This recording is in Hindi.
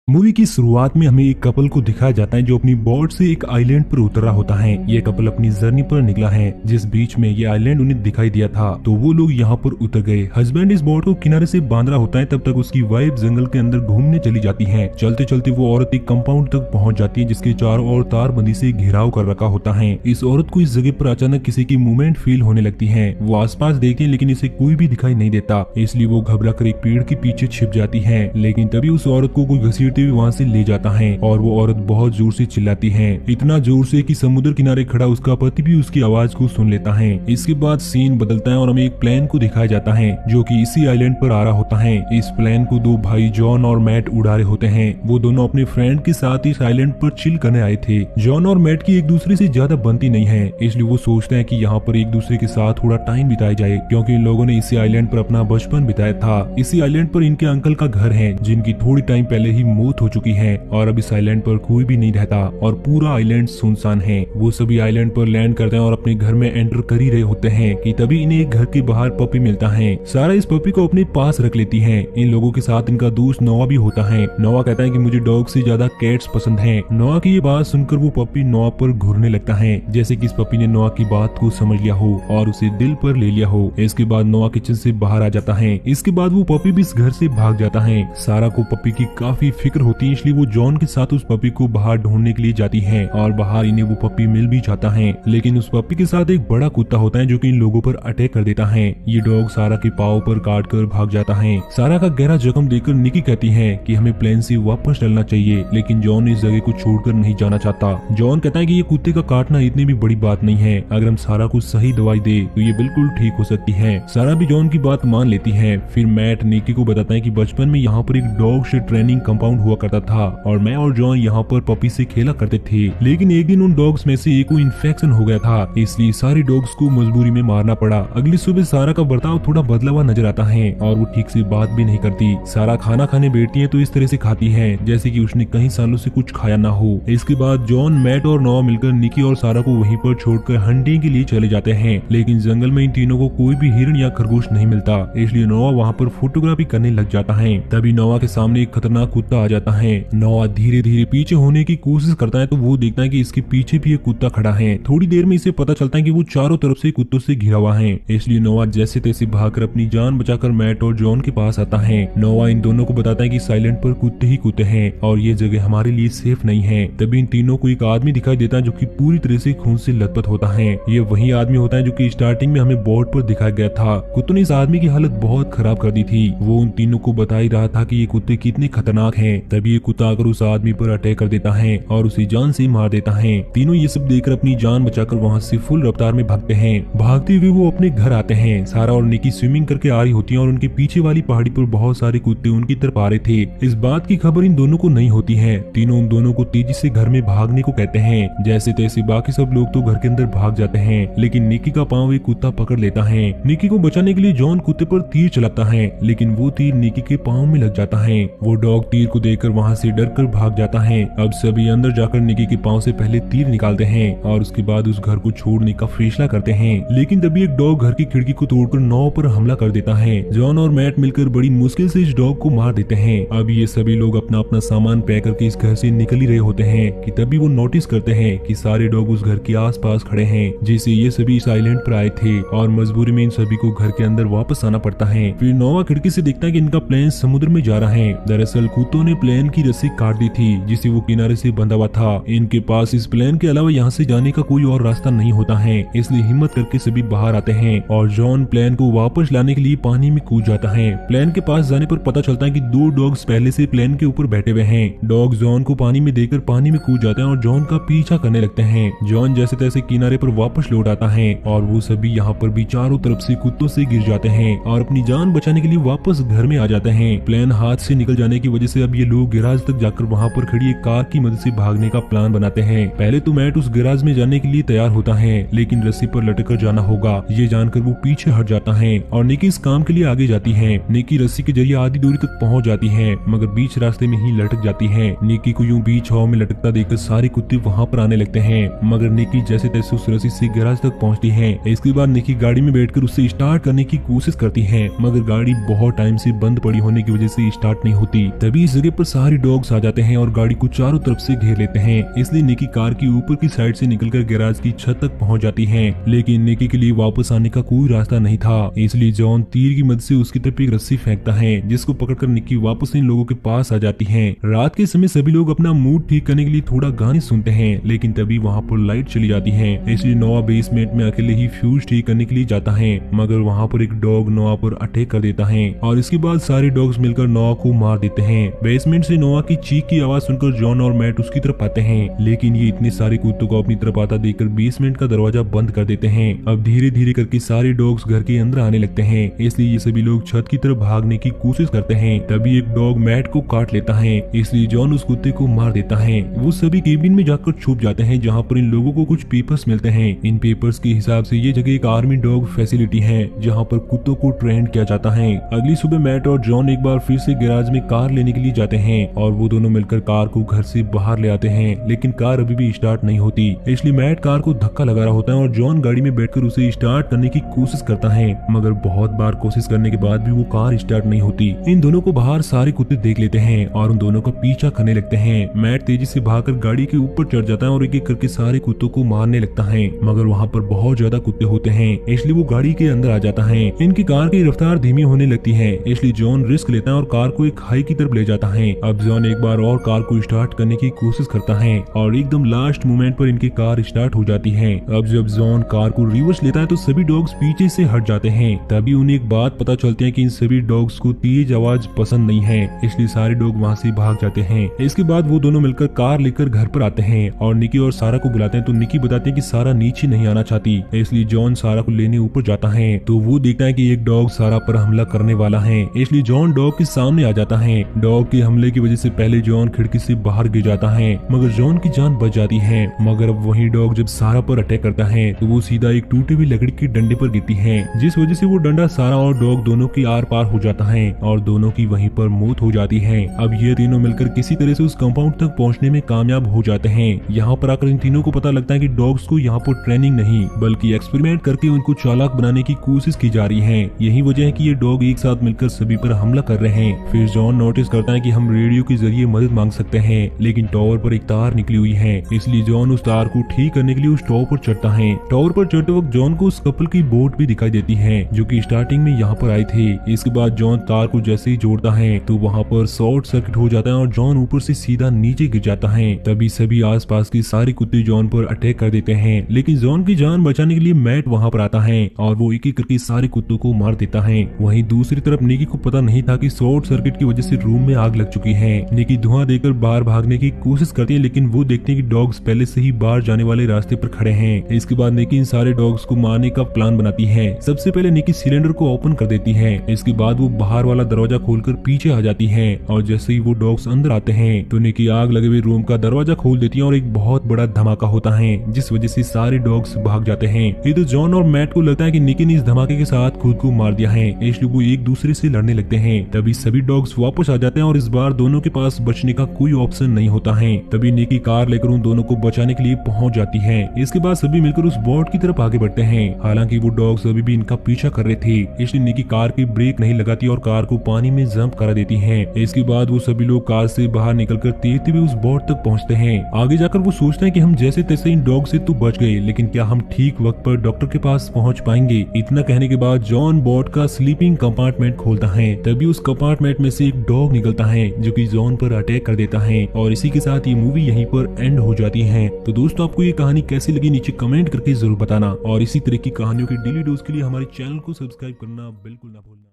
मूवी की शुरुआत में हमें एक कपल को दिखाया जाता है जो अपनी बोट से एक आइलैंड पर उतरा होता है। ये कपल अपनी जर्नी पर निकला है जिस बीच में ये आइलैंड उन्हें दिखाई दिया था, तो वो लोग यहाँ पर उतर गए। हस्बैंड इस बोट को किनारे से बांध रहा होता है, तब तक उसकी वाइफ जंगल के अंदर घूमने चली जाती है। चलते चलते वो औरत एक कंपाउंड तक पहुंच जाती है जिसके चारों ओर तारबंदी से घेराव कर रखा होता है। इस औरत को इस जगह पर अचानक किसी की मूवमेंट फील होने लगती है। वो आसपास देखती है लेकिन इसे कोई भी दिखाई नहीं देता, इसलिए वो घबरा कर एक पेड़ के पीछे छिप जाती है। लेकिन तभी उस औरत को कोई घसीटते हुए वहाँ से ले जाता है और वो औरत बहुत जोर से चिल्लाती है, इतना जोर से कि समुद्र किनारे खड़ा उसका पति भी उसकी आवाज को सुन लेता है। इसके बाद सीन बदलता है और हमें एक प्लेन को दिखाया जाता है जो कि इसी आइलैंड पर आ रहा होता है। इस प्लेन को दो भाई जॉन और मैट उड़ा रहे होते हैं। वो दोनों अपने फ्रेंड के साथ इस आइलैंड पर चिल करने आए थे। जॉन और मैट की एक दूसरे से ज्यादा बनती नहीं है, इसलिए वो सोचते हैं कि यहाँ पर एक दूसरे के साथ थोड़ा टाइम बिताया जाए, क्योंकि इन लोगों ने इसी आइलैंड पर अपना बचपन बिताया था। इसी आइलैंड पर इनके अंकल का घर है जिनकी थोड़ी टाइम पहले ही मौत हो चुकी है और अब इस आइलैंड पर कोई भी नहीं रहता और पूरा आइलैंड सुनसान है। वो सभी आइलैंड पर लैंड करते हैं और अपने घर में एंटर कर ही रहे होते हैं कि तभी इन्हें एक घर के बाहर पपी मिलता है। सारा इस पपी को अपने पास रख लेती है। इन लोगों के साथ इनका दोस्त नोआ भी होता है। नोआ कहता है कि मुझे डॉग से ज्यादा कैट्स पसंद है। नोआ की ये बात सुनकर वो पपी नोआ पर घूरने लगता है, जैसे कि इस पपी ने नोआ की बात को समझ लिया हो और उसे दिल पर ले लिया हो। इसके बाद नोआ किचन से बाहर आ जाता है। इसके बाद वो पपी भी इस घर से भाग जाता है। सारा को पपी की काफी फिक्र होती है, इसलिए वो जॉन के साथ उस पपी को बाहर ढूंढने के लिए जाती है और बाहर इन्हें वो पपी मिल भी जाता है। लेकिन उस पपी के साथ एक बड़ा कुत्ता होता है जो कि इन लोगों पर अटैक कर देता है। ये डॉग सारा के पाँव पर काट कर भाग जाता है। सारा का गहरा जख्म देखकर निकी कहती है कि हमें प्लेन से वापस चलना चाहिए, लेकिन जॉन इस जगह को छोड़कर नहीं जाना चाहता। जॉन कहता है कि ये कुत्ते का काटना इतनी भी बड़ी बात नहीं है, अगर हम सारा को सही दवाई दे तो ये बिल्कुल ठीक हो सकती है। सारा भी जॉन की बात मान लेती है। फिर मैट निकी को बताता है कि बचपन में यहाँ पर एक डॉग से ट्रेनिंग कंपाउंड हुआ करता था और मैं और जॉन यहाँ पर पपी से खेला करते थे, लेकिन एक दिन उन डॉग्स में से एक को इन्फेक्शन हो गया था, इसलिए सारे डॉग्स को मजबूरी में मारना पड़ा। अगली सुबह सारा का बर्ताव थोड़ा बदला हुआ नजर आता है और वो ठीक से बात भी नहीं करती। सारा खाना खाने बैठती है तो इस तरह से खाती है जैसे कि उसने कई सालों से कुछ खाया ना हो। इसके बाद जॉन, मैट और नोआ मिलकर निकी और सारा को वहीं पर छोड़कर हंटिंग के लिए चले जाते हैं, लेकिन जंगल में इन तीनों को कोई भी हिरण या खरगोश नहीं मिलता, इसलिए नोआ वहाँ पर फोटोग्राफी करने लग जाता है। तभी नोआ के सामने एक खतरनाक कुत्ता आ जाता है। नोआ धीरे धीरे पीछे होने की कोशिश करता है तो वो देखता है कि इसके पीछे भी एक कुत्ता खड़ा है। थोड़ी देर में इसे पता चलता है कि वो चारों तरफ से कुत्तों से घिरा हुआ है, इसलिए नोआ जैसे तैसे भागकर अपनी जान बचाकर मैट और जॉन के पास आता है। नोआ इन दोनों को बताता है कि साइलेंट पर कुत्ते ही कुत्ते हैं और ये जगह हमारे लिए सेफ नहीं है। तभी इन तीनों को एक आदमी दिखाई देता है जो कि पूरी तरह से खून से लथपथ होता है। ये वही आदमी होता है जो कि स्टार्टिंग में हमें बोर्ड पर दिखाया गया था। कुत्तों ने इस आदमी की हालत बहुत खराब कर दी थी। वो उन तीनों को बता ही रहा था कि ये कुत्ते कितने खतरनाक हैं। तभी ये कुत्ता आकर उस आदमी पर अटैक कर देता है और उसे जान से मार देता है। तीनों ये सब देखकर अपनी जान बचाकर वहाँ से फुल रफ्तार में भागते हैं। भागते हुए वो अपने घर आते हैं। सारा और निकी स्विमिंग करके आ रही होती है और उनके पीछे वाली पहाड़ी पर बहुत सारे कुत्ते उनकी तरफ आ रहे थे। इस बात की खबर इन दोनों को नहीं होती है। तीनों उन दोनों को तेजी से घर में भागने को कहते हैं। जैसे तैसे बाकी सब लोग तो घर के अंदर भाग जाते हैं, लेकिन निकी का पाँव एक कुत्ता पकड़ लेता है। निकी को बचाने के लिए जॉन कुत्ते पर तीर चलाता है, लेकिन वो तीर निकी के पाँव में लग जाता है। वो डॉग तीर को देखकर वहाँ से डर कर भाग जाता है। अब सभी अंदर जाकर निकी के पाँव से पहले तीर निकालते हैं और उसके बाद उस घर को छोड़ने का फैसला करते हैं, लेकिन तभी एक डॉग घर की खिड़की को तोड़कर नौ पर हमला कर देता है। जॉन और मैट मिलकर बड़ी मुश्किल से इस डॉग को मार देते हैं। अब ये सभी लोग अपना अपना सामान पैक करके इस घर से निकल ही रहे होते हैं कि तभी वो नोटिस करते हैं कि सारे डॉग उस घर के आसपास खड़े हैं, जैसे ये सभी इस आइलैंड पर आए थे और मजबूरी में इन सभी को घर के अंदर वापस आना पड़ता है। फिर नोआ खिड़की से देखता है कि इनका प्लेन समुद्र में जा रहा है। दरअसल कुत्तों ने प्लेन की रस्सी काट दी थी जिसे वो किनारे से बंधा हुआ था। इनके पास इस प्लेन के अलावा यहाँ से जाने का कोई और रास्ता नहीं होता है, इसलिए हिम्मत करके सभी बाहर आते हैं और जॉन प्लेन को वापस लाने के लिए पानी में कूद जाता है। प्लेन के पास जाने पर पता चलता है कि दो डॉग्स पहले से प्लेन के ऊपर बैठे हुए हैं। डॉग जॉन को पानी में देकर पानी में कूद जाते हैं और जॉन का पीछा करने लगते हैं। जॉन जैसे तैसे किनारे पर वापस लौट आता है और वो सभी यहाँ पर भी चारों तरफ से कुत्तों से गिर जाते हैं और अपनी जान बचाने के लिए वापस घर में आ जाते हैं। प्लेन हाथ से निकल जाने की वजह से अब ये लोग गैराज तक जाकर वहाँ पर खड़ी एक कार की मदद से भागने का प्लान बनाते हैं। पहले तो मैट उस गैराज में जाने के लिए तैयार होता है, लेकिन रस्सी पर लटक कर जाना होगा ये जानकर वो पीछे हट जाता है और निकी इस काम के लिए आगे जाती है। निकी रस्सी के जरिए आधी दूरी तक पहुंच जाती है, मगर बीच रास्ते में ही लटक जाती है। निकी को यूं बीच हवा में लटकता देखकर सारे कुत्ते वहाँ पर आने लगते हैं, मगर निकी जैसे तैसे उस रस्सी से गैराज तक पहुँचती है। इसके बाद निकी गाड़ी में बैठकर उससे स्टार्ट करने की कोशिश करती है, मगर गाड़ी बहुत टाइम से बंद पड़ी होने की वजह से स्टार्ट नहीं होती। तभी इस जगह पर सारे डॉग्स आ जाते हैं और गाड़ी को चारों तरफ से घेर लेते हैं। इसलिए निकी कार की ऊपर की साइड से निकलकर गैराज की छत तक पहुंच जाती है, लेकिन निकी के लिए वापस आने का कोई रास्ता नहीं था। इसलिए जॉन तीर की मदद से उसकी तरफ एक रस्सी फेंकता है, जिसको पकड़कर निकी वापस इन लोगों के पास आ जाती है। रात के समय सभी लोग अपना मूड ठीक करने के लिए थोड़ा गाने सुनते हैं, लेकिन तभी वहाँ पर लाइट चली जाती है। इसलिए नोआ बेसमेंट में अकेले ही फ्यूज ठीक करने के लिए जाता है, मगर वहाँ पर एक डॉग नोआ पर अटैक कर देता है और इसके बाद सारे डॉग्स मिलकर नोआ को मार देते हैं। बेसमेंट से नोआ की चीख की आवाज सुनकर जॉन और मैट उसकी तरफ आते हैं, लेकिन ये इतने सारे कुत्तों को अपनी तरफ आता देखकर बेसमेंट का दरवाजा बंद कर देते हैं। अब धीरे धीरे करके सारे डॉग्स घर के अंदर आने लगते हैं, इसलिए ये सभी लोग छत की तरफ भागने की कोशिश करते हैं। तभी एक डॉग मैट को काट लेता है, इसलिए जॉन उस कुत्ते को मार देता है। वो सभी केबिन में जाकर छुप जाते हैं, जहाँ पर इन लोगों को कुछ पेपर्स मिलते हैं। इन पेपर्स के हिसाब से ये जगह एक आर्मी डॉग फैसिलिटी है, जहाँ पर कुत्तों को ट्रेन किया जाता है। अगली सुबह मैट और जॉन एक बार फिर से गैराज में कार लेने के लिए जाते हैं और वो दोनों मिलकर कार को घर से बाहर ले आते हैं, लेकिन कार अभी भी स्टार्ट नहीं होती। इसलिए मैट कार को धक्का लगा रहा होता है और जॉन गाड़ी में बैठकर उसे स्टार्ट करने की कोशिश करता है, मगर बहुत बार कोशिश करने के बाद भी वो कार स्टार्ट नहीं होती। इन दोनों को बाहर सारे कुत्ते देख लेते हैं और उन दोनों का पीछा करने लगते हैं। मैट तेजी से भागकर गाड़ी के ऊपर चढ़ जाता है और एक एक करके सारे कुत्तों को मारने लगता है, मगर वहाँ पर बहुत ज्यादा कुत्ते होते हैं, इसलिए वो गाड़ी के अंदर आ जाता है। इनकी कार की रफ्तार धीमी होने लगती है, इसलिए जॉन रिस्क लेता है और कार को एक खाई की तरफ ले जाता है। अब जॉन एक बार और कार को स्टार्ट करने की कोशिश करता है और एकदम लास्ट मोमेंट पर इनकी कार स्टार्ट हो जाती है। अब जब जॉन कार को रिवर्स लेता है तो सभी डॉग्स पीछे से हट जाते हैं। तभी उन्हें एक बात पता चलती है कि इन सभी डॉग्स को तेज आवाज पसंद नहीं है, इसलिए सारे डॉग वहाँ से भाग जाते हैं। इसके बाद वो दोनों मिलकर कार लेकर घर पर आते हैं और निकी और सारा को बुलाते हैं, तो निकी बताती है कि सारा नीचे नहीं आना चाहती, इसलिए जॉन सारा को लेने ऊपर जाता है। तो वो देखता है कि एक डॉग सारा पर हमला करने वाला है, इसलिए जॉन डॉग के सामने आ जाता है। डॉग के हमले की वजह से पहले जॉन खिड़की से बाहर गिर जाता है, मगर जॉन की जान बच जाती है। मगर अब वही डॉग जब सारा पर अटैक करता है तो वो सीधा एक टूटी हुई लकड़ी के डंडे पर गिरती है, जिस वजह से वो डंडा सारा और डॉग दोनों की आर पार हो जाता है और दोनों की वहीं पर मौत हो जाती है। अब ये तीनों मिलकर किसी तरह से उस कंपाउंड तक पहुंचने में कामयाब हो जाते हैं। यहाँ पर आकर इन तीनों को पता लगता है कि डॉग्स को यहाँ पर ट्रेनिंग नहीं बल्कि एक्सपेरिमेंट करके उनको चालाक बनाने की कोशिश की जा रही है। यही वजह है कि ये डॉग एक साथ मिलकर सभी पर हमला कर रहे हैं। फिर जॉन नोटिस करता है कि हम रेडियो के जरिए मदद मांग सकते हैं, लेकिन टावर पर एक तार निकली हुई है, इसलिए जॉन उस तार को ठीक करने के लिए उस टावर पर चढ़ता है। टावर पर चढ़ते वक्त जॉन को उस कपल की बोट भी दिखाई देती है, जो कि स्टार्टिंग में यहाँ पर आई थी। इसके बाद जॉन तार को जैसे ही जोड़ता है तो वहाँ पर शॉर्ट सर्किट हो जाता है और जॉन ऊपर से सीधा नीचे गिर जाता है। तभी सभी आसपास के सारे कुत्ते जॉन पर अटैक कर देते हैं, लेकिन जॉन की जान बचाने के लिए मैट वहाँ पर आता है और वो एक एक करके सारे कुत्तों को मार देता है। वहीं दूसरी तरफ निकी को पता नहीं था कि शॉर्ट सर्किट की वजह से रूम में आग लग चुकी है। निकी धुआं देकर बाहर भागने की कोशिश करती है, लेकिन वो देखते हैं कि डॉग्स पहले से ही बाहर जाने वाले रास्ते पर खड़े हैं। इसके बाद निकी इन सारे डॉग्स को मारने का प्लान बनाती है। सबसे पहले निकी सिलेंडर को ओपन कर देती है, इसके बाद वो बाहर वाला दरवाजा खोलकर पीछे आ जाती है और जैसे ही वो डॉग्स अंदर आते हैं तो निकी आग लगे हुए रूम का दरवाजा खोल देती है और एक बहुत बड़ा धमाका होता है, जिस वजह से सारे डॉग्स भाग जाते हैं। ये तो जॉन और मैट को लगता है कि निकी ने इस धमाके के साथ खुद को मार दिया है, इसलिए वो एक दूसरे से लड़ने लगते हैं। तभी सभी डॉग्स वापस आ जाते हैं और इस बार दोनों के पास बचने का कोई ऑप्शन नहीं होता है। तभी निकी कार लेकर उन दोनों को बचाने के लिए पहुंच जाती है। इसके बाद सभी मिलकर उस बोट की तरफ आगे बढ़ते हैं। हालांकि वो डॉग्स अभी भी इनका पीछा कर रहे थे, इसलिए निकी कार की ब्रेक नहीं लगाती और कार को पानी में जंप करा देती है। इसके बाद वो सभी लोग कार से बाहर निकलकर तेजी भी उस बोट तक पहुंचते हैं। आगे जाकर वो सोचते हैं कि हम जैसे तैसे इन डॉग से तो बच गए, लेकिन क्या हम ठीक वक्त पर डॉक्टर के पास पहुंच पाएंगे? इतना कहने के बाद जॉन बोट का स्लीपिंग कंपार्टमेंट खोलता है। तभी उस कंपार्टमेंट में से एक डॉग निकलता है जो कि जॉन पर अटैक कर देता है और इसी के साथ ये मूवी यहीं पर एंड हो जाती है। तो दोस्तों, आपको ये कहानी कैसी लगी नीचे कमेंट करके जरूर बताना और इसी तरह की कहानियों के डेली डोज के लिए हमारे चैनल को सब्सक्राइब करना बिल्कुल ना भूलना।